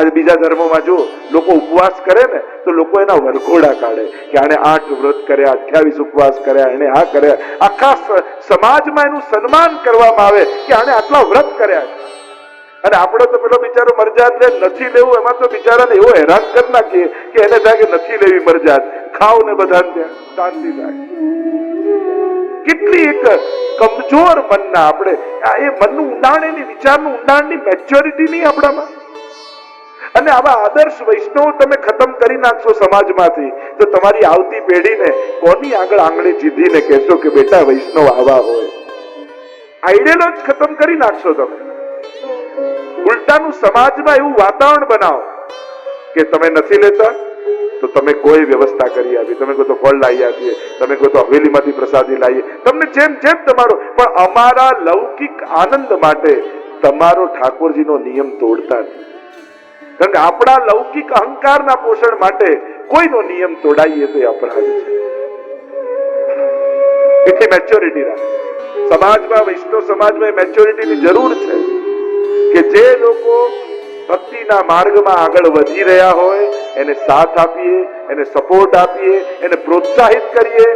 આજે બીજા ધર્મોમાં જો લોકો ઉપવાસ કરે ને તો લોકો એના વરઘોડા કાઢે કે આને 8 વ્રત કર્યા, 28 ઉપવાસ કર્યા, એને આ કર્યા. આખા સમાજમાં એનું સન્માન કરવામાં આવે કે આને આટલા વ્રત કર્યા છે. અને આપણે તો પેલો બિચારો મરજાત લે નથી લેવું, એમાં તો બિચારાને એવો હેરાન કરી નાખીએ કે એને થાય કે નથી લેવી મરજાત, ખાવ ને બધાને ત્યાં શાંતિ થાય. કેટલી એક કમજોર મનના આપણે એ મનનું ઊંડાણ, એની વિચારનું ઊંડાણની મેચ્યોરિટી નહીં આપણામાં. અને આવા આદર્શ વૈષ્ણવ તમે ખતમ કરી નાખશો સમાજમાંથી તો તમારી આવતી પેઢીને કોની આગળ આંગળી ચીધીને કહેશો કે બેટા વૈષ્ણવ આવા હોય. આઈડિયલ જ ખતમ કરી નાખશો તમે. ઉલટાનું સમાજમાં એવું વાતાવરણ બનાવો કે તમે નથી લેતા તો તમે કોઈ વ્યવસ્થા કરી આપી, તમે કહો તો ફળ લાવી આપીએ, તમે કહો તો હવેલીમાંથી પ્રસાદી લાવીએ, તમને જેમ જેમ તમારો, પણ અમારા લૌકિક આનંદ માટે તમારો ઠાકોરજીનો નિયમ તોડતા નથી. કારણ કે આપણા લૌકિક અહંકારના પોષણ માટે કોઈનો નિયમ તોડાઈએ તો એ અપરાધ છે. એટલી મેચ્યોરિટી રાખે સમાજમાં, વૈષ્ણવ સમાજમાં મેચ્યોરિટીની જરૂર છે કે જે લોકો ભક્તિના માર્ગમાં આગળ વધી રહ્યા હોય એને સાથ આપીએ, એને સપોર્ટ આપીએ, એને પ્રોત્સાહિત કરીએ,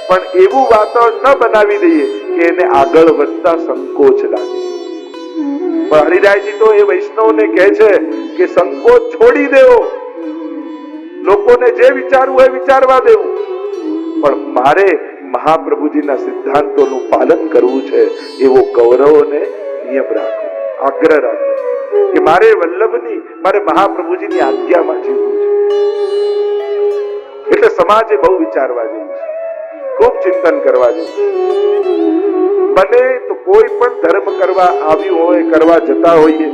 પણ એવું વાતાવરણ ન બનાવી દઈએ કે એને આગળ વધતા સંકોચ લાગે. પણ હરિરાયજી તો એ વૈષ્ણવને કહે છે કે સંકોચ છોડી દેવો, લોકોને જે વિચારવું હોય વિચારવા દેવું, પણ મારે મહાપ્રભુજીના સિદ્ધાંતોનું પાલન કરવું છે એવો ગૌરવને નિયમ રાખો, આગ્રહ રાખો કે મારે વલ્લભની, મારે મહાપ્રભુજીની આજ્ઞામાં જીવવું છે. એટલે સમાજે બહુ વિચારવા જેવું છે, ખૂબ ચિંતન કરવા જેવું. બને તો કોઈ પણ ધર્મ કરવા આવ્યું હોય, કરવા જતા હોઈએ,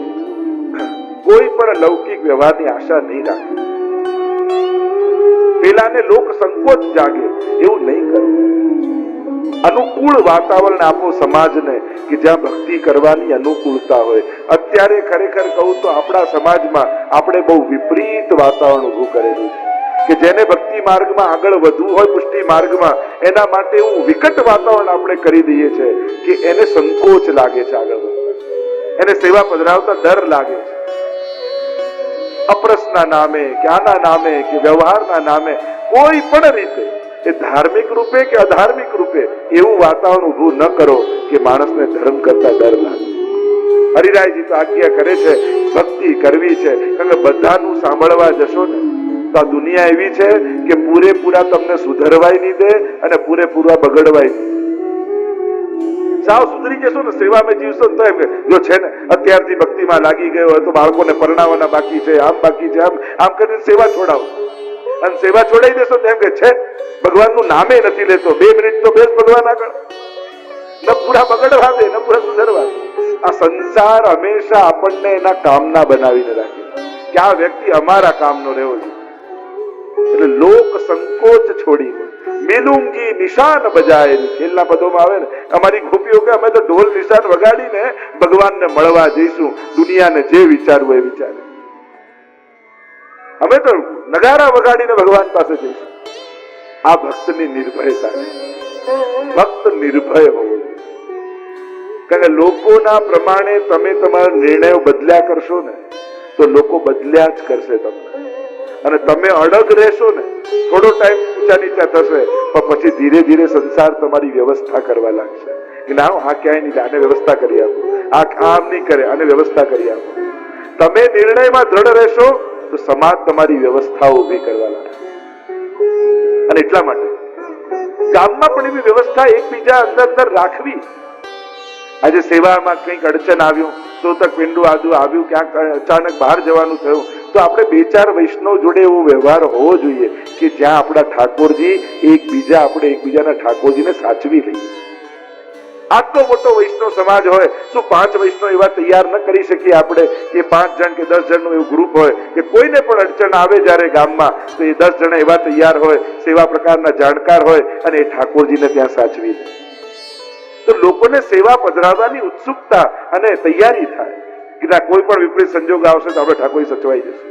કોઈ પણ લૌકિક વ્યવહારની આશા નહીં રાખે. પેલાને લોક સંકોચ જાગે એવું નહીં કરવું. અનુકૂળ વાતાવરણ આપો સમાજને કે જ્યાં ભક્તિ કરવાની અનુકૂળતા હોય. અત્યારે ખરેખર કહું તો આપણા સમાજમાં આપણે બહુ વિપરીત વાતાવરણ ઊભું કરેલું છે કે જેને ભક્તિ માર્ગમાં આગળ વધવું હોય, પુષ્ટિ માર્ગમાં, એના માટે એવું વિકટ વાતાવરણ આપણે કરી દઈએ છે કે એને સંકોચ લાગે છે આગળ વધતા, એને સેવા પધરાવતા ડર લાગે છે. અપ્રસના નામે કે આના નામે કે વ્યવહારના નામે કોઈ પણ રીતે એ ધાર્મિક રૂપે કે અધાર્મિક રૂપે એવું વાતાવરણ ઊભું ન કરો કે માણસને ધર્મ કરતા ડર લાગે. હરિરાયજી તો આજ્ઞા કરે છે ભક્તિ કરવી છે, કારણ કે બધાનું સાંભળવા જશો ને તો આ દુનિયા એવી છે કે પૂરેપૂરા તમને સુધરવાય નહીં દે અને પૂરેપૂરા બગડવાય નહીં. સાવ સુધરી જશો ને, સેવામાં જીવશો ને તો એમ જો છે ને અત્યારથી ભક્તિમાં લાગી ગયો હોય તો બાળકોને પરણાવવાના બાકી છે, આમ બાકી છે, આમ કરીને સેવા છોડાવો. અને સેવા છોડાઈ દેશો તો એમ કે છે ભગવાનનું નામે નથી લેતો, 2 મિનિટ તો બેસ ભગવાન આગળ, ન પૂરા બગડવા દે ન પૂરા સુધરવા દે. આ સંસાર હંમેશા આપણને એના કામના બનાવીને રાખે કે આ વ્યક્તિ અમારા કામનો રહેવો છે. એટલે લોક સંકોચ છોડીને મિલુંગી નિશાન બજાય, છેલ્લા પદોમાં આવે ને અમારી ગોપીઓ કે અમે તો ઢોલ નિશાન વગાડીને ભગવાનને મળવા જઈશું, દુનિયાને જે વિચારવું એ વિચારે. અમે તો નગારા વગાડીને ભગવાન પાસે જઈશું. આ ભક્તની નિર્ભયતા છે. ભક્ત નિર્ભય હોવો, કારણ કે લોકોના પ્રમાણે તમે તમારા નિર્ણયો બદલ્યા કરશો ને તો લોકો બદલ્યા જ કરશે તમને. અને તમે અડગ રહેશો ને, થોડો ટાઈમ ઊંચા નીચા થશે પણ પછી ધીરે ધીરે સંસાર તમારી વ્યવસ્થા કરવા લાગશે કે ના આ ક્યાંય નહીં, આને વ્યવસ્થા કરી આપો, આ આમ નહીં કરે, આને વ્યવસ્થા કરી આપો. તમે નિર્ણયમાં દ્રઢ રહેશો તો સમાજ તમારી વ્યવસ્થાઓ ઊભી કરવા લાગશે. અને એટલા માટે ગામમાં પણ એવી વ્યવસ્થા એકબીજા અંદર રાખવી. આજે સેવામાં કંઈક અડચણ આવ્યું, સોતક પિંડું આવ્યું, ક્યાંક અચાનક બહાર જવાનું થયું તો આપણે 2-4 વૈષ્ણવ જોડે એવો વ્યવહાર હોવો જોઈએ કે જ્યાં આપણા ઠાકોરજી આપણે એકબીજાના ઠાકોરજીને સાચવી લઈએ. આટલો મોટો વૈષ્ણવ સમાજ હોય, શું 5 વૈષ્ણવ એવા તૈયાર ન કરી શકીએ આપણે કે 5 જણ કે 10 જણનું એવું ગ્રુપ હોય કે કોઈને પણ અડચણ આવે જ્યારે ગામમાં તો એ 10 જણા એવા તૈયાર હોય, સેવા પ્રકારના જાણકાર હોય અને એ ઠાકોરજીને ત્યાં સાચવી લે. તો લોકોને સેવા પધરાવવાની ઉત્સુકતા અને તૈયારી થાય કે ના કોઈ પણ વિપરીત સંજોગ આવશે તો આપણે ઠાકોરજી સચવાઈ જશે.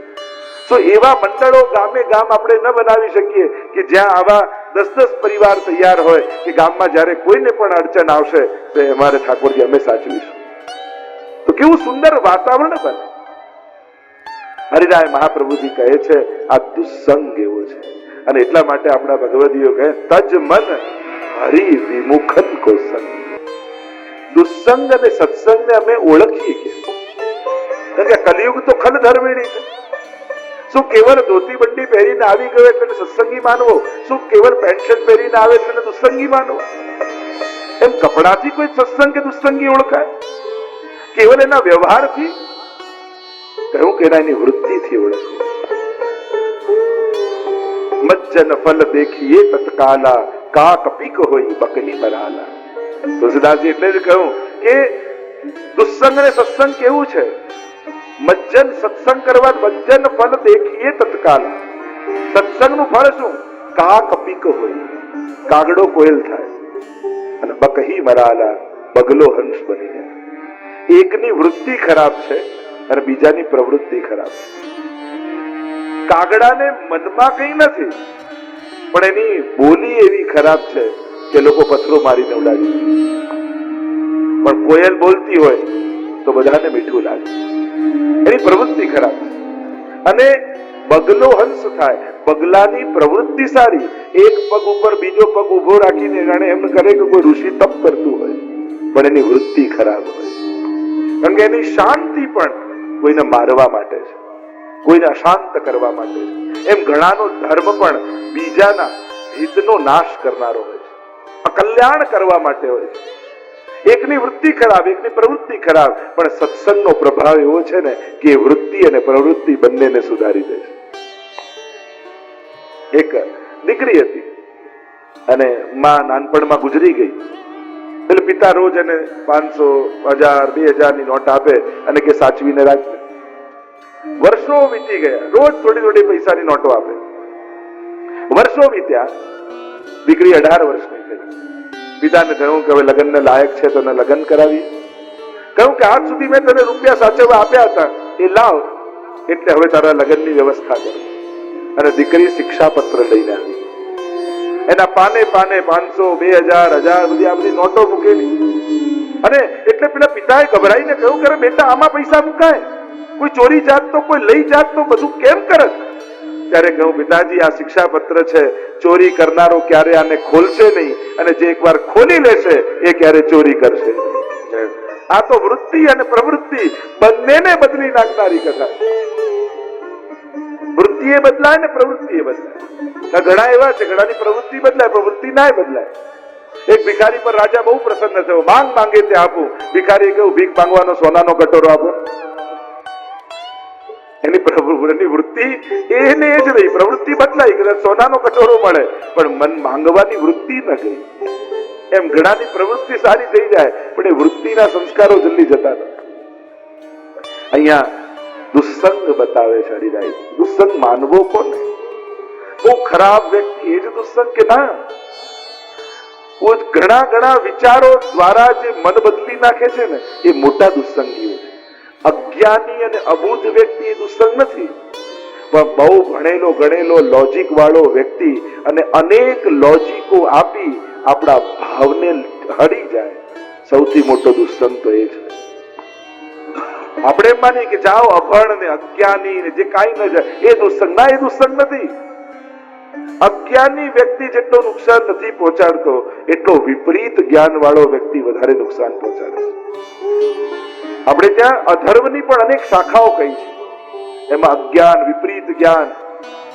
તો એવા મંડળો ગામે ગામ આપણે ન બનાવી શકીએ કે જ્યાં આવા 10-10 પરિવાર તૈયાર હોય કે ગામમાં જ્યારે કોઈને પણ અડચણ આવશે તો અમારે ઠાકોરજી અમે સાચવીશું. તો કેવું સુંદર વાતાવરણ બને. હરિરાય મહાપ્રભુજી કહે છે આ દુસ્સંગ એવો છે, અને એટલા માટે આપણા ભગવદીઓ કહે તજ મન હરિ વિમુખન કો સંગ. દુસ્સંગ અને સત્સંગને અમે ઓળખીએ કે કારણ કે કલિયુગ તો ખલ ધર્મિણી છે. શું કેવળ ધોતી બંડી પહેરીને આવી ગયો એટલે સત્સંગી માનવો? શું કેવળ પેન્ટ શર્ટ પહેરીને આવે એટલે દુસ્સંગી માનવો? એમ કપડાથી કોઈ સત્સંગ કે દુસ્સંગી ઓળખાય? કેવળ એના વ્યવહારથી? કહ્યું કે એની વૃત્તિથી ઓળખવું. મજ્જન ફલ દેખીએ તત્કાલા કા કપીક હોય બકની મરાલા. તુલસીદાસજી એટલે જ કહ્યું કે દુસ્સંગ અને સત્સંગ કેવું છે? મજ્જન સત્સંગ કરવા મજ્જન ફલ દેખીએ તત્કાલ. સત્સંગનું ફળ શું? કા કપીક હોય, કાગડો કોયલ થાય, અને બકહી મરાલા, બગલો હંસ બની જાય. એકની વૃત્તિ ખરાબ છે અને બીજાની પ્રવૃત્તિ ખરાબ છે. કાગડાને મનમાં કઈ નથી, પણ એની બોલી એવી ખરાબ છે કે લોકો પથ્થરો મારીને ઉડાડી. પણ કોયલ બોલતી હોય તો બધાને મીઠું લાગે. એની પ્રવૃત્તિ ખરાબ છે. અને બગલો હંસ થાય, બગલાની પ્રવૃત્તિ સારી. એક પગ ઉપર બીજો પગ ઉભો રાખીને જાણે એમ કરે કે કોઈ ઋષિ તપ કરતું હોય, પણ એની વૃત્તિ ખરાબ હોય. કારણ કે એની શાંતિ પણ કોઈને મારવા માટે છે, કોઈને અશાંત કરવા માટે છે. એમ ઘણાનો ધર્મ પણ બીજાના હિતનો નાશ કરનારો હોય છે, અકલ્યાણ કરવા માટે હોય છે. એકની વૃત્તિ ખરાબ, એકની પ્રવૃત્તિ ખરાબ, પણ સત્સંગનો પ્રભાવ એવો છે ને કે વૃત્તિ અને પ્રવૃત્તિ બંનેને સુધારી દે છે. એક દીકરી હતી અને માં નાનપણમાં ગુજરી ગઈ. એટલે પિતા રોજ એને 500, 1000, 2000 ની નોટ આપે અને કે સાચવીને રાખજે. વર્ષો વીતી ગયા, રોજ થોડી થોડી પૈસાની નોટો આપે. વર્ષો વીત્યા, દીકરી 18 વર્ષની થઈ. પિતાને કહ્યું કે હવે લગ્નને લાયક છે તો એને લગ્ન કરાવી. કહ્યું કે આજ સુધી મેં તને રૂપિયા સાચવવા આપ્યા હતા, એ લાવ, એટલે હવે તારા લગ્નની વ્યવસ્થા કર. અને દીકરી શિક્ષાપત્ર લઈને આવી. એના પાને પાને 500, 2000, 1000 બધી આ બધી નોટો મૂકેલી. અને એટલે પેલા પિતાએ ગભરાઈને કહ્યું કે બેટા આમાં પૈસા મુકાય? કોઈ ચોરી જાત તો, કોઈ લઈ જાત તો બધું કેમ કરત? ત્યારે કહ્યું પિતાજી આ શિક્ષાપત્ર છે, ચોરી કરનારો ક્યારે આને ખોલશે નહીં, અને જે એકવાર ખોલી લેશે એ ક્યારે ચોરી કરશે. આ તો વૃત્તિ અને પ્રવૃત્તિ બંનેને બદલી નાખનારી કથા. વૃત્તિ એ બદલાય ને પ્રવૃત્તિ એ બદલાય. ઘણા એવા છે, ઘણાની પ્રવૃત્તિ બદલાય, પ્રવૃત્તિ ના બદલાય. એક ભિખારી પર રાજા બહુ પ્રસન્ન થયો. માંગ માંગે તે આપું. ભિખારી કહ્યું ભીખ માંગવાનો સોનાનો કટોરો આપો. એની વૃત્તિ એને જ રહી, પ્રવૃત્તિ બદલાઈ, કદાચ સોનાનો કટોરો મળે, પણ મન માંગવાની વૃત્તિ ન ગઈ. એમ ઘણાની પ્રવૃત્તિ સારી થઈ જાય, પણ એ વૃત્તિના સંસ્કારો જલ્દી જતા નથી. અહીંયા દુસ્સંગ બતાવે છે હરિરાય. દુસ્સંગ માનવો કોને? બહુ ખરાબ વ્યક્તિ એ જ દુસ્સંગ કે ના? ઘણા ઘણા વિચારો દ્વારા જે મન બદલી નાખે છે ને, એ મોટા દુસ્સંગીઓ છે. અજ્ઞાની અને અબુદ્ધ વ્યક્તિ એ દુસ્સંગ નથી, પણ બહુ ભણેલો ગણેલો લોજિક વાળો વ્યક્તિ અને અનેક લોજિકો આપી આપણા ભાવને હરી જાય, સૌથી મોટો દુસ્સંગ તો એ છે. આપણે એમ માનીએ કે જાઓ અભણ ને અજ્ઞાની ને જે કાંઈ ન જાય એ દુસ્સંગ. ના, એ દુસ્સંગ નથી. અજ્ઞાની વ્યક્તિ જેટલો નુકસાન નથી પહોંચાડતો, એટલો વિપરીત જ્ઞાન વાળો વ્યક્તિ વધારે નુકસાન પહોંચાડે છે. આપણે ત્યાં અધર્મની પણ અનેક શાખાઓ કહી છે. એમાં અજ્ઞાન, વિપરીત જ્ઞાન,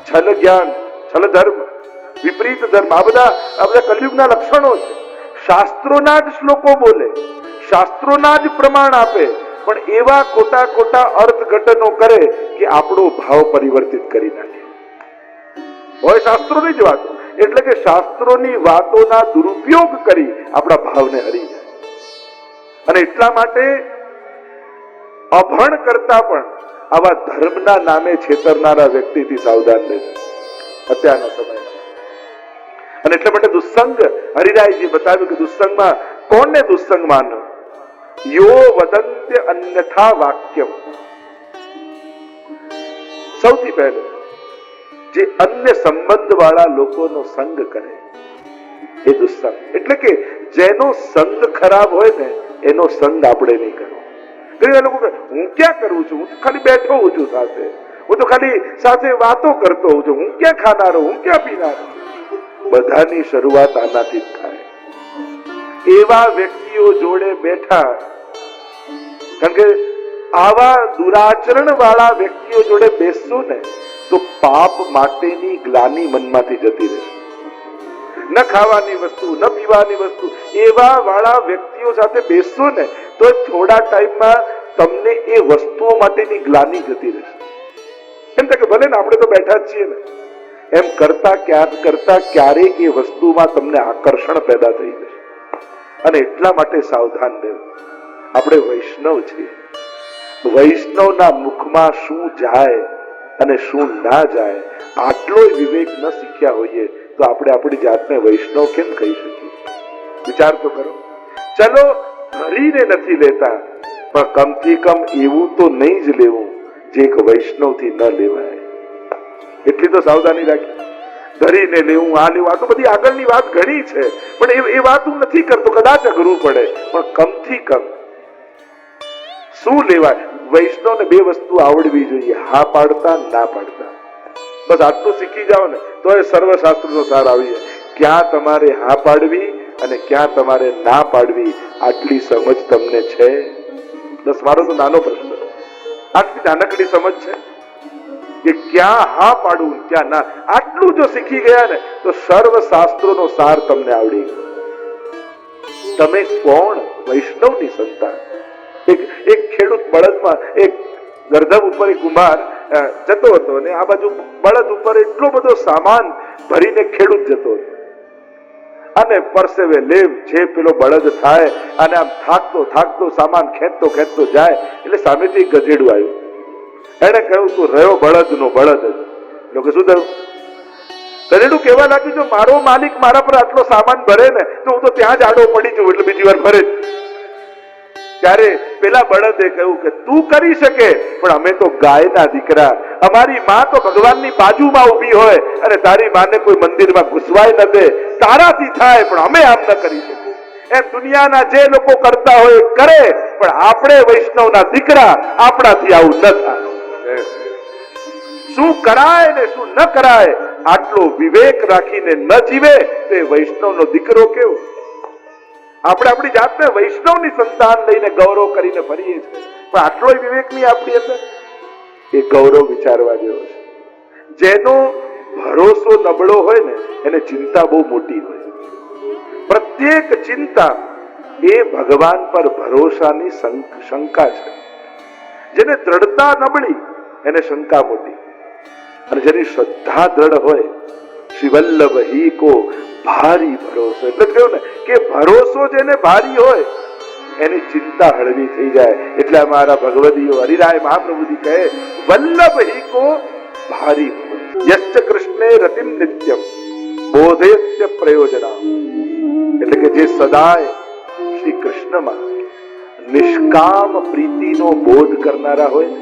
છલ જ્ઞાન, છલ ધર્મ, વિપરીત ધર્મ, આ બધા કલયુગના લક્ષણો છે. શાસ્ત્રોના જ શ્લોકો બોલે, શાસ્ત્રોના જ પ્રમાણ આપે, પણ એવા ખોટા ખોટા અર્થઘટનો કરે કે આપણો ભાવ પરિવર્તિત કરી નાખે. હોય શાસ્ત્રોની જ વાતો, એટલે કે શાસ્ત્રોની વાતોના દુરુપયોગ કરી આપણા ભાવને હરી જાય. અને એટલા માટે અભણ કરતા પણ આવા ધર્મના નામે છેતરનારા વ્યક્તિથી સાવધાન રહેજો અત્યારના સમયમાં. અને એટલા માટે દુસ્સંગ હરિરાયજી બતાવ્યું કે દુસ્સંગમાં કોને દુસ્સંગ માનો? યો વદંત્ય અન્યથા વાક્યમ. સૌથી પહેલું જે અન્ય સંબંધ વાળા લોકોનો સંગ કરે એ દુસ્સંગ. એટલે કે જેનો સંગ ખરાબ હોય ને એનો સંગ આપણે નહીં કરવો. ઘણી લોકો કહે હું ક્યાં કરું છું, હું ખાલી બેઠો હોઉં છું સાથે, હું તો ખાલી સાથે વાતો કરતો હોઉં છું, હું ક્યાં ખાનારો, હું ક્યાં પીનારો. બધાની શરૂઆત આનાથી જ થાય. એવા વ્યક્તિઓ જોડે બેઠા, કારણ કે આવા દુરાચરણ વાળા વ્યક્તિઓ જોડે બેસશો ને તો પાપ માટેની ગ્લાની મનમાંથી જતી રહેશે. ન ખાવાની વસ્તુ, ન પીવાની વસ્તુ, એવા વાળા વ્યક્તિઓ સાથે બેસશો ને તો થોડા ટાઈમમાં તમને એ વસ્તુઓ માટેની ગ્લાની જતી રહેશે. એમ કે ભલે ને આપણે તો બેઠા જ છીએ ને, એમ કરતા ક્યારેક એ વસ્તુમાં તમને આકર્ષણ પેદા થઈ જશે. અને એટલા માટે સાવધાન રહેવું. આપણે વૈષ્ણવ છીએ, વૈષ્ણવના મુખમાં શું જાય અને શું ના જાય આટલો વિવેક ન શીખ્યા હોઈએ તો આપણે આપણી જાતને વૈષ્ણવ કેમ કહી શકીએ? વિચાર તો કરો. ચલો ધરીને નથી લેતા, પણ કમથી કમ એવું તો નહીં જ લેવું જે એક વૈષ્ણવથી ન લેવાય. એટલી તો સાવધાની રાખી. ધરીને લેવું, આ લેવું, આ તો બધી આગળની વાત ઘણી છે, પણ એ વાત હું નથી કરતો. કદાચ અઘરું પડે, પણ કમથી કમ શું લેવાય? વૈષ્ણવને બે વસ્તુ આવડવી જોઈએ, હા પાડતા, ના પાડતા. બસ આટલું શીખી જાઓ ને તો એ સર્વશાસ્ત્રનો સાર આવી જાય. ક્યાં તમારે હા પાડવી અને ક્યાં તમારે ના પાડવી, આટલી સમજ તમને છે? બસ મારો તો નાનો પ્રશ્ન, આટલી નાનકડી સમજ છે કે ક્યાં હા પાડવું, ક્યાં ના. આટલું જો શીખી ગયા ને તો સર્વશાસ્ત્રોનો સાર તમને આવડી ગયો. તમે કોણ? વૈષ્ણવની સંતાન. એક ખેડૂત બળદમાં, એક ગરધમ ઉપર એક કુંભાર જતો હતો અને આ બાજુ બળદ ઉપર એટલો બધો સામાન ભરીને ખેડૂત જતો હતો અને પરસેવે લેવ જે પેલો બળદ થાય અને આમ થાકતો સામાન ખેંચતો જાય એટલે સામેથી એક ગધેડું આવ્યું. એને કહ્યું તું રહ્યો બળદનો બળદ જ. લોકો શું થયું? ગધેડું કહેવા લાગ્યું જો મારો માલિક મારા પર આટલો સામાન ભરે ને તો હું તો ત્યાં જ આડો પડી જઉં, એટલે બીજી વાર ભરે જ. ત્યારે પેલા બળદે કહ્યું કે તું કરી શકે, પણ અમે તો ગાયના દીકરા, અમારી માં તો ભગવાનની બાજુમાં ઊભી હોય અને તારી માને કોઈ મંદિરમાં ઘૂસવાય ન દે, તારાથી થાય પણ અમે આમ ન કરી શકીએ. એમ દુનિયાના જે લોકો કરતા હોય કરે, પણ આપણે વૈષ્ણવના દીકરા, આપણાથી આવું ન થાય. શું કરાય ને શું ન કરાય આટલો વિવેક રાખીને ન જીવે તે વૈષ્ણવનો દીકરો કેવો? આપણે આપણી જાતને વૈષ્ણવની સંતાન લઈને ગૌરવ કરીને ફરીએ છીએ, પણ આટલો વિવેક નહીં આપણી અંદર. એ ગૌરવ વિચારવા જેવો છે. જેનો ભરોસો નબળો હોય ને એને ચિંતા બહુ મોટી હોય. પ્રત્યેક ચિંતા એ ભગવાન પર ભરોસાની શંકા છે. જેને દ્રઢતા નબળી એને શંકા મોટી, અને જેની શ્રદ્ધા દ્રઢ હોય, શ્રી વલ્લભ હી કો ભારી ભરોસો. એટલે કહ્યું ને કે ભરોસો જેને ભારી હોય એની ચિંતા હળવી થઈ જાય. એટલે અમારા ભગવદીઓ હરિરાય મહાપ્રભુજી કહે વલ્લભ હી કો ભારી યશ્ચ કૃષ્ણે રતિમ નિત્યમ બોધેત્ય પ્રયોજના. એટલે કે જે સદાય શ્રી કૃષ્ણમાં નિષ્કામ પ્રીતિનો બોધ કરનારા હોય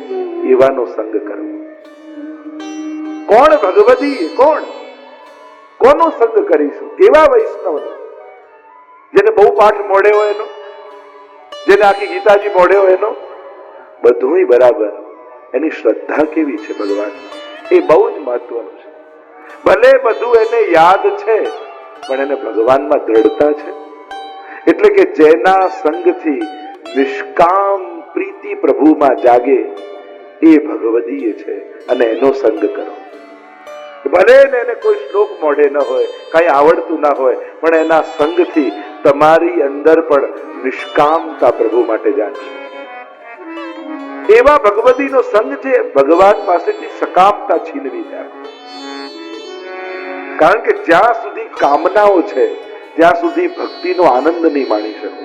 એવાનો સંગ કરવો. કોણ ભગવદી? કોનો સંગ કરીશું? કેવા વૈષ્ણવનો? જેને બહુ પાઠ મોડે હોય એનો, જેને આખી ગીતાજી મોડે હોય એનો? બધુંય બરાબર, એની શ્રદ્ધા કેવી છે ભગવાન, એ બહુ જ મહત્વનું છે. ભલે બધું એને યાદ છે પણ એને ભગવાનમાં દ્રઢતા છે. એટલે કે જેના સંગથી નિષ્કામ પ્રીતિ પ્રભુમાં જાગે એ ભગવદીય છે, અને એનો સંગ કરો. ભલે ને એને કોઈ શ્લોક મોઢે ન હોય, કઈ આવડતું ના હોય, પણ એના સંગથી તમારી અંદર પણ નિષ્કામતા પ્રભુ માટે જાગશે. એવા ભગવદીનો સંગ છે ભગવાન પાસેથી સકામતા છીનવી જાય. કારણ કે જ્યાં સુધી કામનાઓ છે ત્યાં સુધી ભક્તિનો આનંદ નહીં માણી શકો.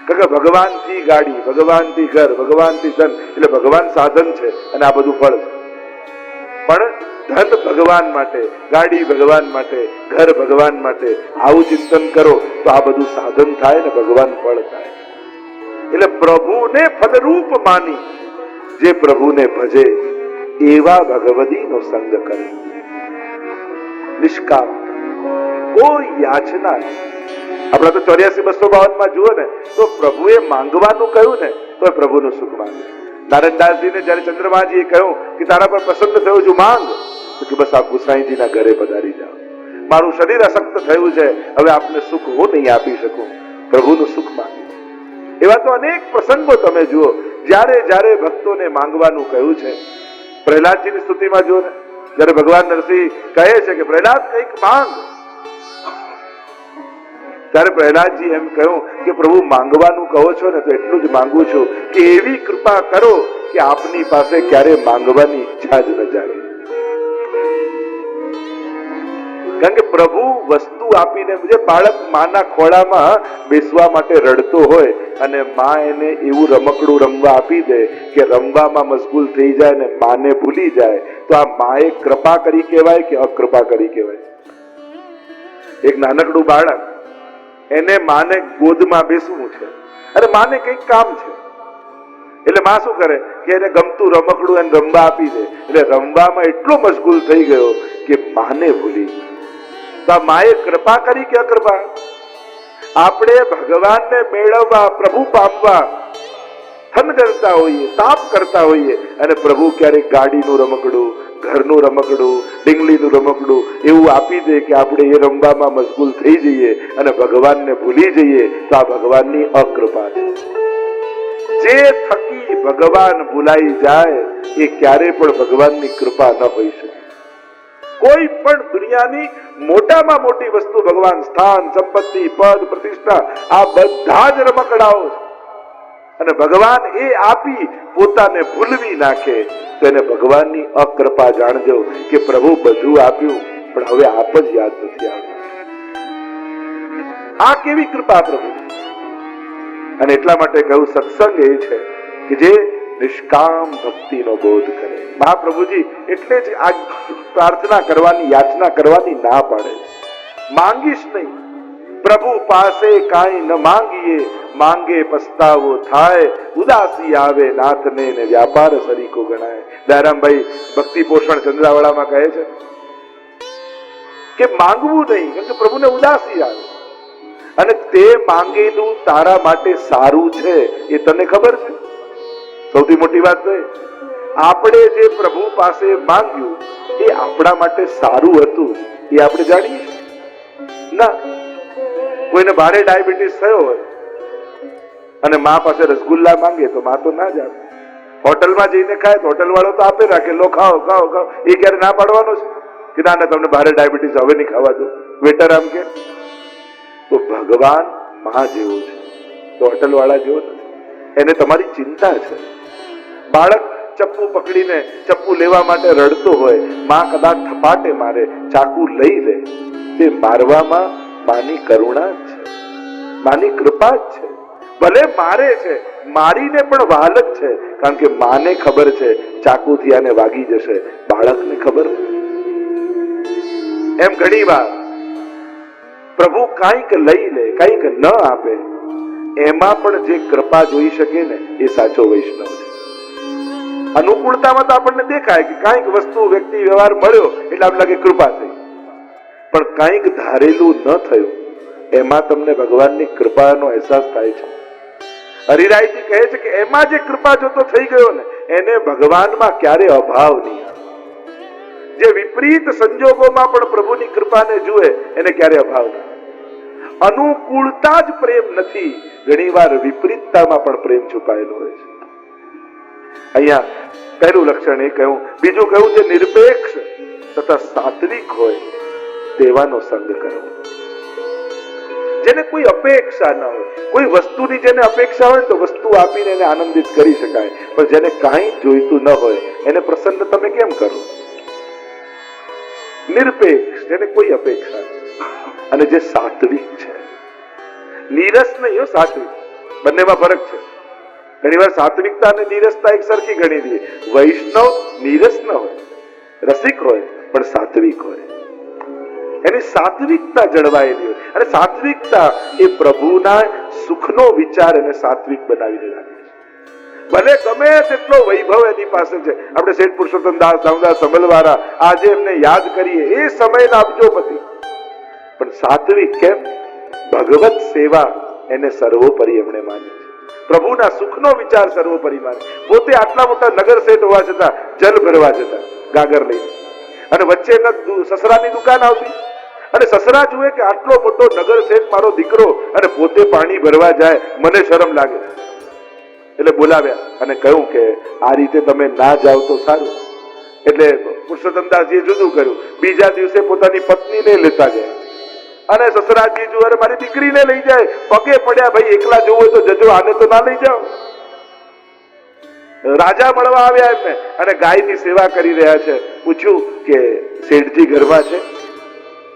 કારણ કે ભગવાનથી ગાડી, ભગવાનથી ઘર, ભગવાનથી ધન, એટલે ભગવાન સાધન છે અને આ બધું ફળ છે. પણ ધન ભગવાન માટે, ગાડી ભગવાન માટે, ઘર ભગવાન માટે, આવું ચિંતન કરો તો આ બધું સાધન થાય ને ભગવાન ફળ થાય. એટલે પ્રભુને ફલરૂપ માની જે પ્રભુને ભજે એવા ભગવદીનો સંગ કરે. નિષ્કામ, કોઈ યાચના નહીં. આપણા તો 84-252 જુઓ ને તો પ્રભુએ માંગવાનું કહ્યું ને તો પ્રભુનું સુખ માંગે. નારાયણદાસજીને જયારે ચંદ્રમાજીએ કહ્યું કે તારા પર પ્રસન્ન થયો છું, માંગ, તો કે બસ આ ગુસાઈજીના ઘરે પધારી જાઓ, મારું શરીર અશક્ત થયું છે, હવે આપને સુખ હું નહીં આપી શકું, પ્રભુનું સુખ માંગ્યું. એવા તો અનેક પ્રસંગો તમે જુઓ, જ્યારે જ્યારે ભક્તોને માંગવાનું કહ્યું છે. પ્રહલાદજીની સ્તુતિમાં જુઓ ને, જ્યારે ભગવાન નરસિંહ કહે છે કે પ્રહલાદ કંઈક માંગ, ત્યારે પ્રહલાદજી એમ કહ્યું કે પ્રભુ માંગવાનું કહો છો ને તો એટલું જ માંગુ છું કે એવી કૃપા કરો કે આપની પાસે ક્યારે માંગવાની ઈચ્છા જ ન જાગે. કારણ કે પ્રભુ વસ્તુ આપીને, જે બાળક માના ખોળામાં બેસવા માટે રડતો હોય અને માં એને એવું રમકડું રમવા આપી દે કે રમવામાં મશગુલ થઈ જાય ને માને ભૂલી જાય, તો આ માએ કૃપા કરી કહેવાય કે અકૃપા કરી કહેવાય? એક નાનકડું બાળક, એને માને ગોદમાં બેસવું છે અને માને કંઈક કામ છે, એટલે માં શું કરે કે એને ગમતું રમકડું એને રમવા આપી દે, એટલે રમવામાં એટલો મશગુલ થઈ ગયો કે માને ભૂલી. તો આ માએ કૃપા કરી કે અકૃપા? આપણે ભગવાનને મેળવવા, પ્રભુ પામવા થન કરતા હોઈએ, તાપ કરતા હોઈએ, અને પ્રભુ ક્યારેક ગાડીનું રમકડું, ઘરનું રમકડું, ડીંગલીનું રમકડું એવું આપી દે કે આપણે એ રમવામાં મશગુલ થઈ જઈએ અને ભગવાનને ભૂલી જઈએ, તો આ ભગવાનની અકૃપા છે. જે થકી ભગવાન ભૂલાઈ જાય એ ક્યારે પણ ભગવાનની કૃપા ન હોઈ શકે. કોઈ પણ દુનિયાની મોટામાં મોટી વસ્તુ ભગવાન, સ્થાન, સંપત્તિ, પદ, પ્રતિષ્ઠા, આ બધા જ રમકડાઓ છે, અને ભગવાન એ આપી પોતાને ભૂલવી નાખે તો એને ભગવાનની અકૃપા જાણજો કે પ્રભુ બધું આપ્યું પણ હવે આપ જ યાદ નથી આવતું. આ કેવી કૃપા પ્રભુ! અને એટલા માટે કહ્યું સત્સંગ એ છે કે જે નિષ્કામ ભક્તિનો બોધ કરે. મહાપ્રભુજી એટલે જ આ પ્રાર્થના કરવાની, યાચના કરવાની ના પાડે. માંગીશ નહીં, પ્રભુ પાસે કાંઈ ન માંગીએ, માંગે પસ્તાવો થાય, ઉદાસી આવે નાથને ને વ્યાપાર સરીકો ગણાય. દયારામભાઈ ભક્તિ પોષણ ચંદ્રાવળામાં કહે છે કે માંગવું નહીં, કેમ કે પ્રભુને ઉદાસી આવે, અને તે માંગેલું તારા માટે સારું છે એ તને ખબર છે. સૌથી મોટી વાત છે, આપણે જે પ્રભુ પાસે માંગ્યું એ આપણા માટે સારું હતું એ આપણે જાણીએ ના. કોઈને ભારે ડાયાબિટીસ થયો હોય અને મા પાસે રસગુલ્લા માંગે તો મા તો ના જ આપે. હોટલમાં જઈને ખાય તો હોટલ વાળો તો આપે રાખે, લો ખાઓ ખાઓ ખાઓ. એ ક્યારે ના પાડવાનો છે કે ના ના તમને ભારે ડાયાબિટીસ હવે નહીં ખાવા દો, વેટર આમ કે? તો ભગવાન મા જેવો છે તો હોટલ વાળા જેવો નથી. એને તમારી ચિંતા છે. બાળક ચપ્પુ પકડીને ચપ્પુ લેવા માટે રડતો હોય, માં કદાચ થપાટે મારે, ચાકુ લઈ લે, તે મારવામાં માની કરુણા જ છે, માની કૃપા જ છે. ભલે મારે છે, મારીને પણ વહાલ જ છે, કારણ કે માને ખબર છે ચાકુથી આને વાગી જશે, બાળકને ખબર નથી. એમ ઘણી વાર પ્રભુ કાંઈક લઈ લે, કાંઈક ન આપે, એમાં પણ જે કૃપા જોઈ શકે ને એ સાચો વૈષ્ણવ છે. અનુકૂળતામાં તો આપણને દેખાય કે કાંઈક વસ્તુ, વ્યક્તિ, વ્યવહાર મળ્યો એટલે આમ લાગે કૃપા થઈ, પણ કાંઈક ધારેલું ન થયું એમાં તમને ભગવાનની કૃપાનો અહેસાસ થાય છે. હરિરાયજી કહે છે કે એમાં જે કૃપા જોતો થઈ ગયો ને એને ભગવાનમાં ક્યારે અભાવ નહીં આવે. જે વિપરીત સંજોગોમાં પણ પ્રભુની કૃપાને જુએ એને ક્યારે અભાવ નહીં. અનુકૂળતા જ પ્રેમ નથી, ઘણીવાર વિપરીતતામાં પણ પ્રેમ છુપાયેલો હોય છે. અહીંયા પહેલું લક્ષણ એ કહ્યું. બીજું કહ્યું છે નિરપેક્ષ તથા સાત્વિક હોય તેવાનો સંગ કરવો. જેને કોઈ અપેક્ષા ન હોય, કોઈ વસ્તુની જેને અપેક્ષા હોય તો વસ્તુ આપીને એને આનંદિત કરી શકાય, પણ જેને કાંઈ જોઈતું ન હોય એને પ્રસન્ન તમે કેમ કરો? નિરપેક્ષ, જેને કોઈ અપેક્ષા નહીં, અને જે સાત્વિક છે. નીરસ નહીં, સાત્વિક, બંનેમાં ફરક છે. ઘણી વાર સાત્વિકતા અને નીરસતા એક સરખી ગણી દઈએ. વૈષ્ણવ નીરસ ન હોય, રસિક હોય, પણ સાત્વિક હોય. એની સાત્વિકતા જળવાયેલી હોય, અને સાત્વિકતા એ પ્રભુના સુખનો વિચાર એને સાત્વિક બનાવીને રાખે છે. ભલે ગમે તેટલો વૈભવ એની પાસે છે. આપણે શેઠ પુરુષોત્તમ દાસ દામોદર સંભલવાળા આજે એમને યાદ કરીએ, એ સમયના અબજોપતિ, પણ સાત્વિક. કેમ? ભગવત સેવા એને સર્વોપરી એમણે માની છે. પ્રભુના સુખનો વિચાર સર્વોપરી માને. પોતે આટલા મોટા નગર શેઠ હોવા છતાં જલ ભરવા જતા ગાગર લઈને, અને વચ્ચે સસરાની દુકાન આવતી, અને સસરા જુએ કે આટલો મોટો નગર શેઠ મારો દીકરો અને પોતે પાણી ભરવા જાય, મને શરમ લાગે. એટલે બોલાવ્યા અને કહ્યું કે આ રીતે તમે ના જાઓ તો સારું. એટલે પુરુષોત્તમદાસજીએ જુદું કર્યું. બીજા દિવસે પોતાની પત્નીને લેતા ગયા, અને સસરાજી જુએ અરે મારી દીકરીને લઈ જાય, પગે પડ્યા, ભાઈ એકલા જવું હોય તો જજો, આને તો ના લઈ જાઓ. રાજા મળવા આવ્યા એમને, અને ગાયની સેવા કરી રહ્યા છે. પૂછ્યું કે શેઠજી ઘરમાં છે?